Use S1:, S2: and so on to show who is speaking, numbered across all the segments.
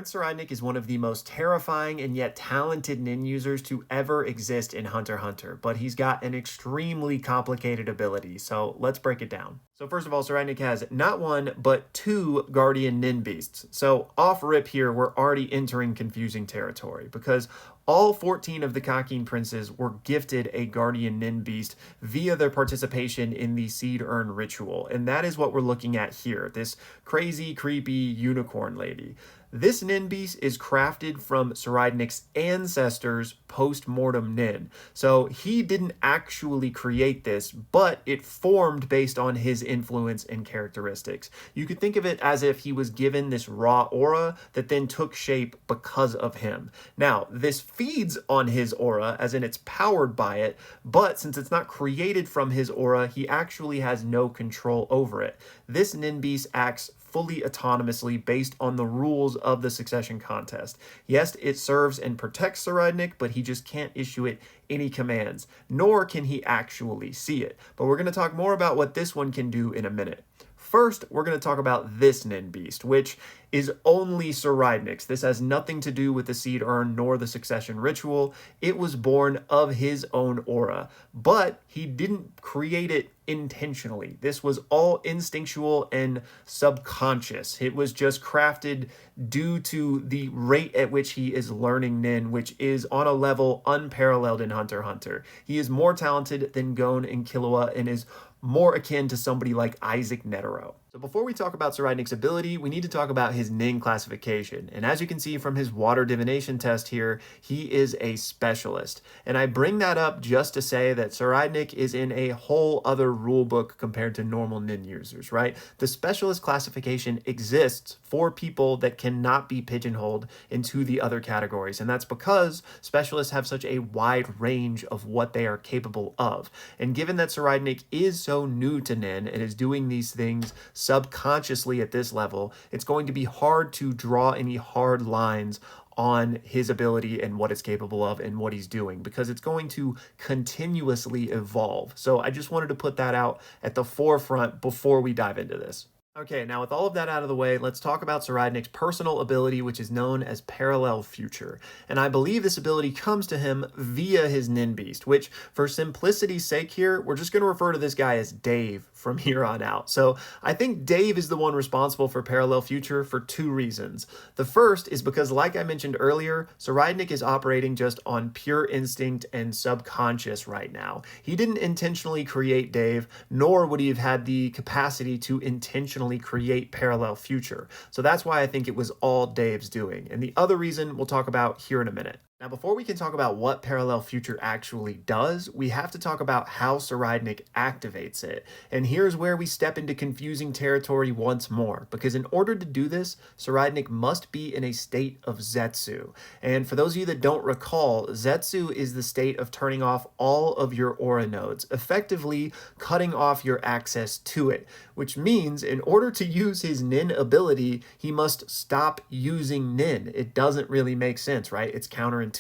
S1: Prince Tserriednich is one of the most terrifying and yet talented nin users to ever exist in Hunter x Hunter, but he's got an extremely complicated ability, so let's break it down. So first of all, Tserriednich has not one, but two guardian nin beasts. So off rip here, we're already entering confusing territory, because all 14 of the Kakin princes were gifted a guardian nin beast via their participation in the Seed Urn ritual, and that is what we're looking at here, this crazy, creepy unicorn lady. This nin beast is crafted from Tserriednich's ancestors' post-mortem nin. So he didn't actually create this, but it formed based on his influence and characteristics. You could think of it as if he was given this raw aura that then took shape because of him. Now, this feeds on his aura, as in it's powered by it, but since it's not created from his aura, he actually has no control over it. This nin beast acts fully autonomously based on the rules of the succession contest. Yes, it serves and protects Tserriednich, but he just can't issue it any commands, nor can he actually see it. But we're going to talk more about what this one can do in a minute. First, we're going to talk about this nin beast, which is only Tserriednich's. This has nothing to do with the Seed Urn nor the succession ritual. It was born of his own aura, but he didn't create it intentionally. This was all instinctual and subconscious. It was just crafted due to the rate at which he is learning nin, which is on a level unparalleled in Hunter x Hunter. He is more talented than Gon and Killua and is more akin to somebody like Isaac Netero. So before we talk about Tserriednich's ability, we need to talk about his nin classification. And as you can see from his water divination test here, he is a specialist. And I bring that up just to say that Tserriednich is in a whole other rule book compared to normal nin users, right? The specialist classification exists for people that cannot be pigeonholed into the other categories. And that's because specialists have such a wide range of what they are capable of. And given that Tserriednich is so new to nin and is doing these things subconsciously at this level, it's going to be hard to draw any hard lines on his ability and what it's capable of and what he's doing, because it's going to continuously evolve. So I just wanted to put that out at the forefront before we dive into this. Okay, now with all of that out of the way, let's talk about Tserriednich's personal ability, which is known as Parallel Future. And I believe this ability comes to him via his nin beast, which for simplicity's sake here, we're just going to refer to this guy as Dave from here on out. So I think Dave is the one responsible for Parallel Future for two reasons. The first is because, like I mentioned earlier, Tserriednich is operating just on pure instinct and subconscious right now. He didn't intentionally create Dave, nor would he have had the capacity to intentionally create Parallel Future. So that's why I think it was all Dave's doing. And the other reason we'll talk about here in a minute. Now, before we can talk about what Parallel Future actually does, we have to talk about how Tserriednich activates it. And here's where we step into confusing territory once more, because in order to do this, Tserriednich must be in a state of Zetsu. And for those of you that don't recall, Zetsu is the state of turning off all of your aura nodes, effectively cutting off your access to it, which means in order to use his nin ability, he must stop using nin. It doesn't really make sense, right? It's counterintuitive.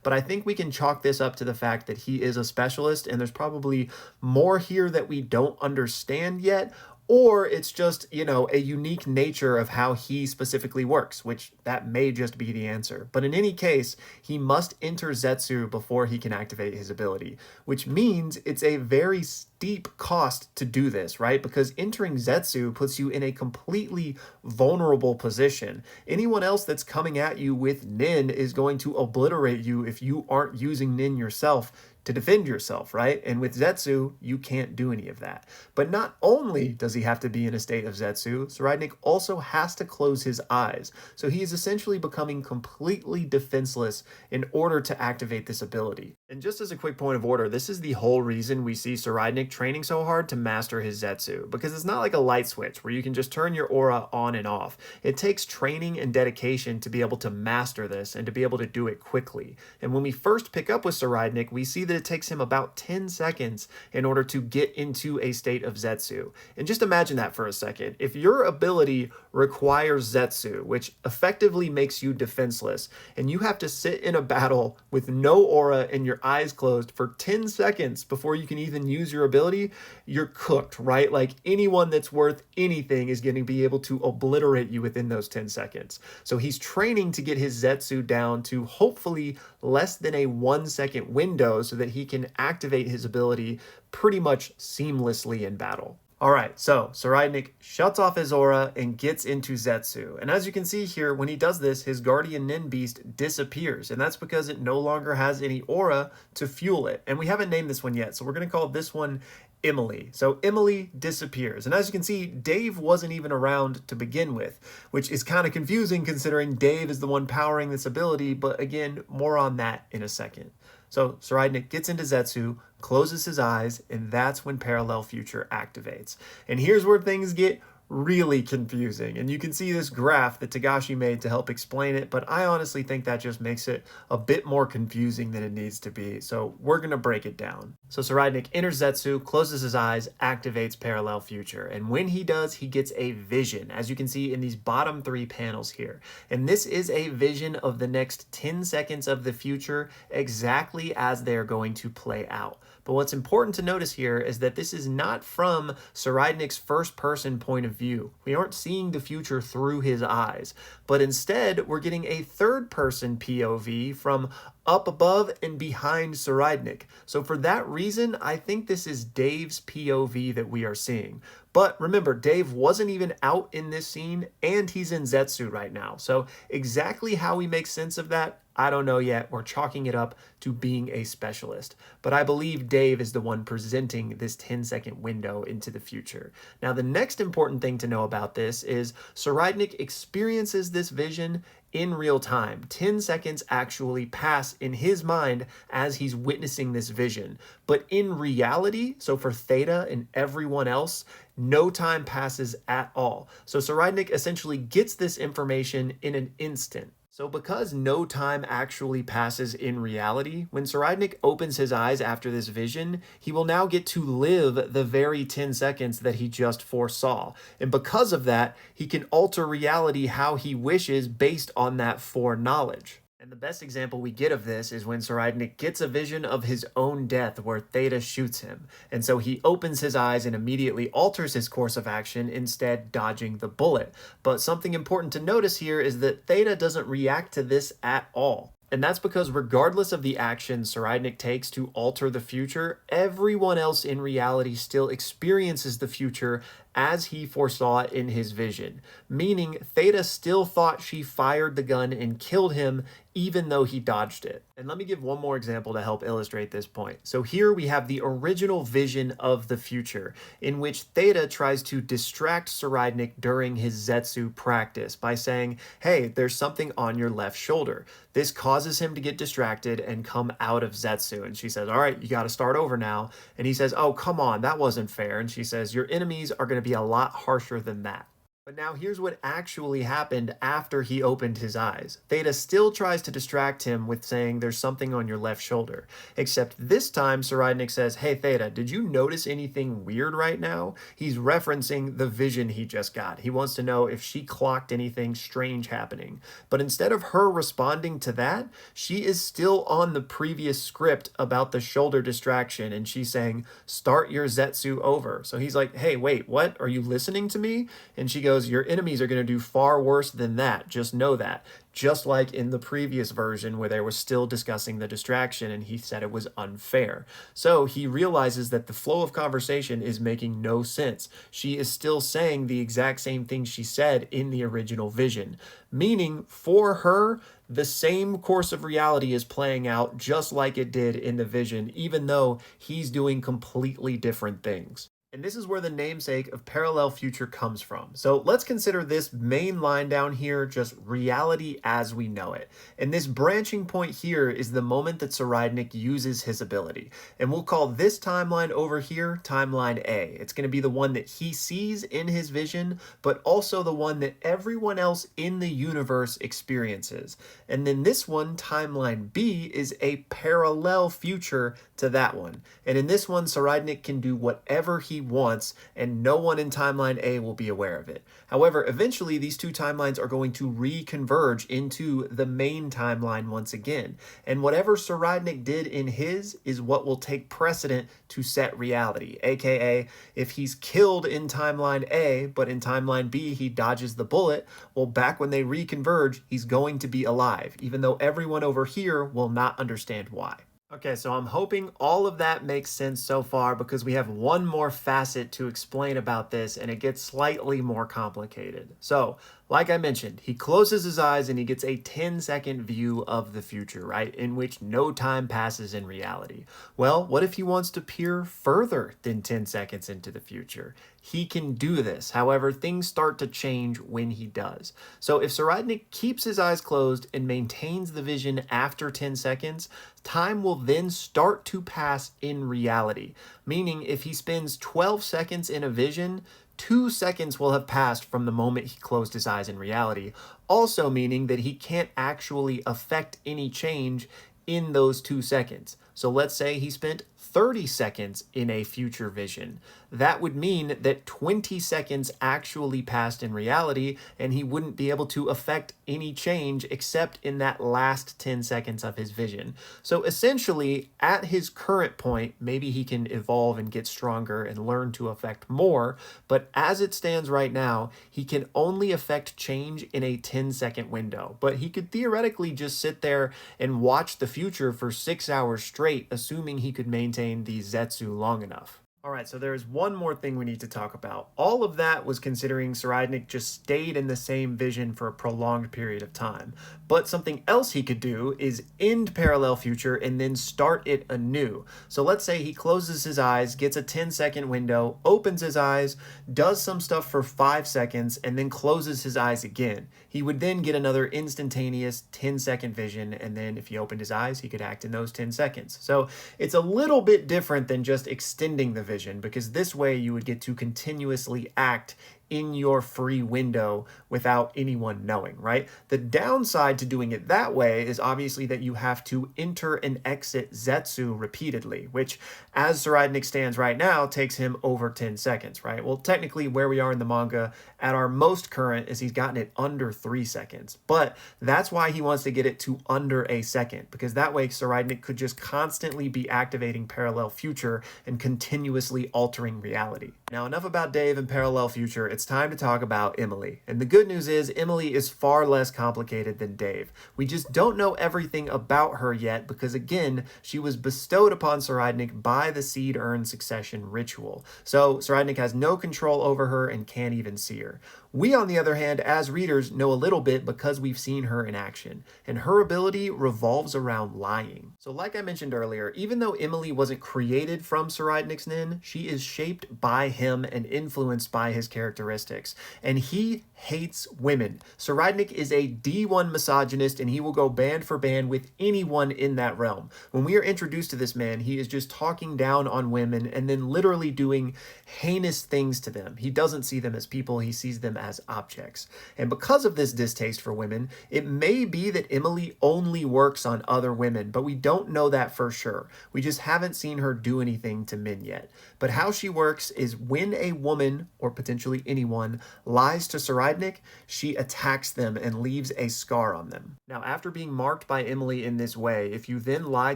S1: But I think we can chalk this up to the fact that he is a specialist, and there's probably more here that we don't understand yet, or it's just, a unique nature of how he specifically works, which that may just be the answer. But in any case, he must enter Zetsu before he can activate his ability, which means it's a very steep cost to do this, right? Because entering Zetsu puts you in a completely vulnerable position. Anyone else that's coming at you with nin is going to obliterate you if you aren't using nin yourself to defend yourself, right? And with Zetsu, you can't do any of that. But not only does he have to be in a state of Zetsu, Tserriednich also has to close his eyes. So he is essentially becoming completely defenseless in order to activate this ability. And just as a quick point of order, this is the whole reason we see Tserriednich training so hard to master his Zetsu, because it's not like a light switch where you can just turn your aura on and off. It takes training and dedication to be able to master this and to be able to do it quickly. And when we first pick up with Tserriednich, we see that it takes him about 10 seconds in order to get into a state of Zetsu. And just imagine that for a second. If your ability requires Zetsu, which effectively makes you defenseless, and you have to sit in a battle with no aura and your your eyes closed for 10 seconds before you can even use your ability, you're cooked, right? Like anyone that's worth anything is going to be able to obliterate you within those 10 seconds. So he's training to get his Zetsu down to hopefully less than a 1 second window so that he can activate his ability pretty much seamlessly in battle. All right, so Tserriednich shuts off his aura and gets into Zetsu. And as you can see here, when he does this, his guardian nin beast disappears. And that's because it no longer has any aura to fuel it. And we haven't named this one yet, so we're going to call this one Emily. So Emily disappears. And as you can see, Dave wasn't even around to begin with, which is kind of confusing considering Dave is the one powering this ability. But again, more on that in a second. So Tserriednich gets into Zetsu, closes his eyes, and that's when Parallel Future activates. And here's where things get really confusing. And you can see this graph that Togashi made to help explain it, but I honestly think that just makes it a bit more confusing than it needs to be. So we're going to break it down. So Tserriednich enters Zetsu, closes his eyes, activates Parallel Future. And when he does, he gets a vision, as you can see in these bottom 3 panels here. And this is a vision of the next 10 seconds of the future, exactly as they're going to play out. But what's important to notice here is that this is not from Tserriednich's first-person point of view. We aren't seeing the future through his eyes, but instead we're getting a third-person POV from up above and behind Tserriednich. So for that reason, I think this is Dave's POV that we are seeing. But remember, Dave wasn't even out in this scene, and he's in Zetsu right now. So exactly how we make sense of that, I don't know yet. We're chalking it up to being a specialist. But I believe Dave is the one presenting this 10-second window into the future. Now, the next important thing to know about this is Tserriednich experiences this vision in real time. 10 seconds actually pass in his mind as he's witnessing this vision. But in reality, so for Theta and everyone else, no time passes at all. So Tserriednich essentially gets this information in an instant. So because no time actually passes in reality, when Tserriednich opens his eyes after this vision, he will now get to live the very 10 seconds that he just foresaw. And because of that, he can alter reality how he wishes based on that foreknowledge. And the best example we get of this is when Tserriednich gets a vision of his own death where Theta shoots him. And so he opens his eyes and immediately alters his course of action, instead dodging the bullet. But something important to notice here is that Theta doesn't react to this at all. And that's because regardless of the action Tserriednich takes to alter the future, everyone else in reality still experiences the future as he foresaw it in his vision. Meaning Theta still thought she fired the gun and killed him even though he dodged it. And let me give one more example to help illustrate this point. So here we have the original vision of the future, in which Theta tries to distract Tserriednich during his Zetsu practice by saying, hey, there's something on your left shoulder. This causes him to get distracted and come out of Zetsu. And she says, all right, you got to start over now. And he says, oh, come on, that wasn't fair. And she says, your enemies are going to be a lot harsher than that. But now here's what actually happened after he opened his eyes. Theta still tries to distract him with saying there's something on your left shoulder. Except this time Tserriednich says, hey Theta, did you notice anything weird right now? He's referencing the vision he just got. He wants to know if she clocked anything strange happening. But instead of her responding to that, she is still on the previous script about the shoulder distraction, and she's saying, start your Zetsu over. So he's like, hey, wait, what? Are you listening to me? And she goes, your enemies are going to do far worse than that. Just know that. Just like in the previous version where they were still discussing the distraction and he said it was unfair. So he realizes that the flow of conversation is making no sense. She is still saying the exact same thing she said in the original vision. Meaning, for her, the same course of reality is playing out just like it did in the vision, even though he's doing completely different things. And this is where the namesake of parallel future comes from. So let's consider this main line down here just reality as we know it. And this branching point here is the moment that Tserriednich uses his ability. And we'll call this timeline over here timeline A. It's going to be the one that he sees in his vision, but also the one that everyone else in the universe experiences. And then this one, timeline B, is a parallel future to that one. And in this one, Tserriednich can do whatever he wants, and no one in timeline A will be aware of it. However, eventually these two timelines are going to reconverge into the main timeline once again. And whatever Tserriednich did in his is what will take precedent to set reality, aka if he's killed in timeline A, but in timeline B he dodges the bullet, well, back when they reconverge, he's going to be alive, even though everyone over here will not understand why. Okay, so I'm hoping all of that makes sense so far because we have one more facet to explain about this and it gets slightly more complicated. So, like I mentioned, he closes his eyes and he gets a 10-second view of the future, right? In which no time passes in reality. Well, what if he wants to peer further than 10 seconds into the future? He can do this. However, things start to change when he does. So if Tserriednich keeps his eyes closed and maintains the vision after 10 seconds, time will then start to pass in reality. Meaning if he spends 12 seconds in a vision, 2 seconds will have passed from the moment he closed his eyes in reality, also meaning that he can't actually affect any change in those 2 seconds. So let's say he spent 30 seconds in a future vision. That would mean that 20 seconds actually passed in reality and he wouldn't be able to affect any change except in that last 10 seconds of his vision. So essentially, at his current point, maybe he can evolve and get stronger and learn to affect more, but as it stands right now, he can only affect change in a 10-second window. But he could theoretically just sit there and watch the future for 6 hours straight, assuming he could maintain the Zetsu long enough. All right, so there's one more thing we need to talk about. All of that was considering Tserriednich just stayed in the same vision for a prolonged period of time. But something else he could do is end parallel future and then start it anew. So let's say he closes his eyes, gets a 10-second window, opens his eyes, does some stuff for 5 seconds, and then closes his eyes again. He would then get another instantaneous 10-second vision, and then if he opened his eyes, he could act in those 10 seconds. So it's a little bit different than just extending the vision, because this way you would get to continuously act in your free window without anyone knowing, right? The downside to doing it that way is obviously that you have to enter and exit Zetsu repeatedly, which as Tserriednich stands right now takes him over 10 seconds, right? Well, technically where we are in the manga at our most current is he's gotten it under 3 seconds, but that's why he wants to get it to under a second, because that way Tserriednich could just constantly be activating parallel future and continuously altering reality. Now, enough about Dave and parallel future. It's time to talk about Emily. And the good news is Emily is far less complicated than Dave. We just don't know everything about her yet because, again, she was bestowed upon Tserriednich by the Seed Urn Succession ritual. So Tserriednich has no control over her and can't even see her. We, on the other hand, as readers, know a little bit because we've seen her in action, and her ability revolves around lying. So like I mentioned earlier, even though Emily wasn't created from Tserriednich's Nin, she is shaped by him and influenced by his characteristics, and he hates women. Tserriednich is a D1 misogynist, and he will go band for band with anyone in that realm. When we are introduced to this man, he is just talking down on women and then literally doing heinous things to them. He doesn't see them as people, he sees them as objects. And because of this distaste for women, it may be that Emily only works on other women, but we don't know that for sure. We just haven't seen her do anything to men yet. But how she works is when a woman, or potentially anyone, lies to Tserriednich, she attacks them and leaves a scar on them. Now, after being marked by Emily in this way, if you then lie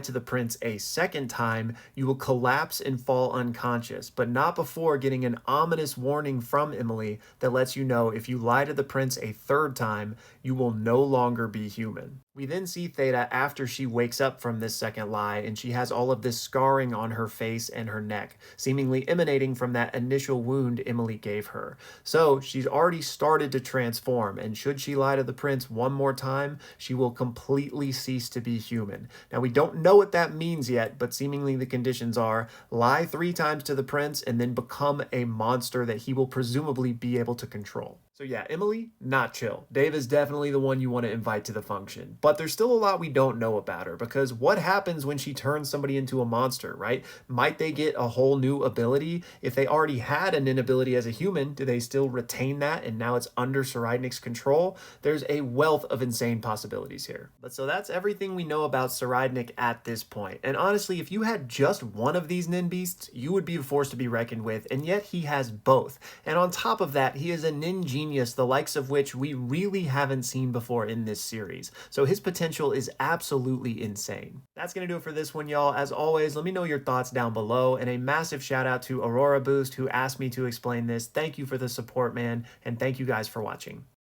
S1: to the prince a second time, you will collapse and fall unconscious, but not before getting an ominous warning from Emily that lets you know if you lie to the prince a third time, you will no longer be human. We then see Theta after she wakes up from this second lie, and she has all of this scarring on her face and her neck, seemingly emanating from that initial wound Emily gave her. So she's already started to transform, and should she lie to the prince one more time, she will completely cease to be human. Now, we don't know what that means yet, but seemingly the conditions are lie 3 times to the prince and then become a monster that he will presumably be able to control. So So yeah, Emily, not chill. Dave is definitely the one you want to invite to the function. But there's still a lot we don't know about her, because what happens when she turns somebody into a monster, right? Might they get a whole new ability? If they already had an inability as a human, do they still retain that and now it's under Tserriednich's control? There's a wealth of insane possibilities here. But so that's everything we know about Tserriednich at this point. And honestly, if you had just one of these nin beasts, you would be a force to be reckoned with, and yet he has both. And on top of that, he is a nin genius, the likes of which we really haven't seen before in this series. So his potential is absolutely insane. That's going to do it for this one, y'all. As always, let me know your thoughts down below, and a massive shout out to Aurora Boost, who asked me to explain this. Thank you for the support, man, and thank you guys for watching.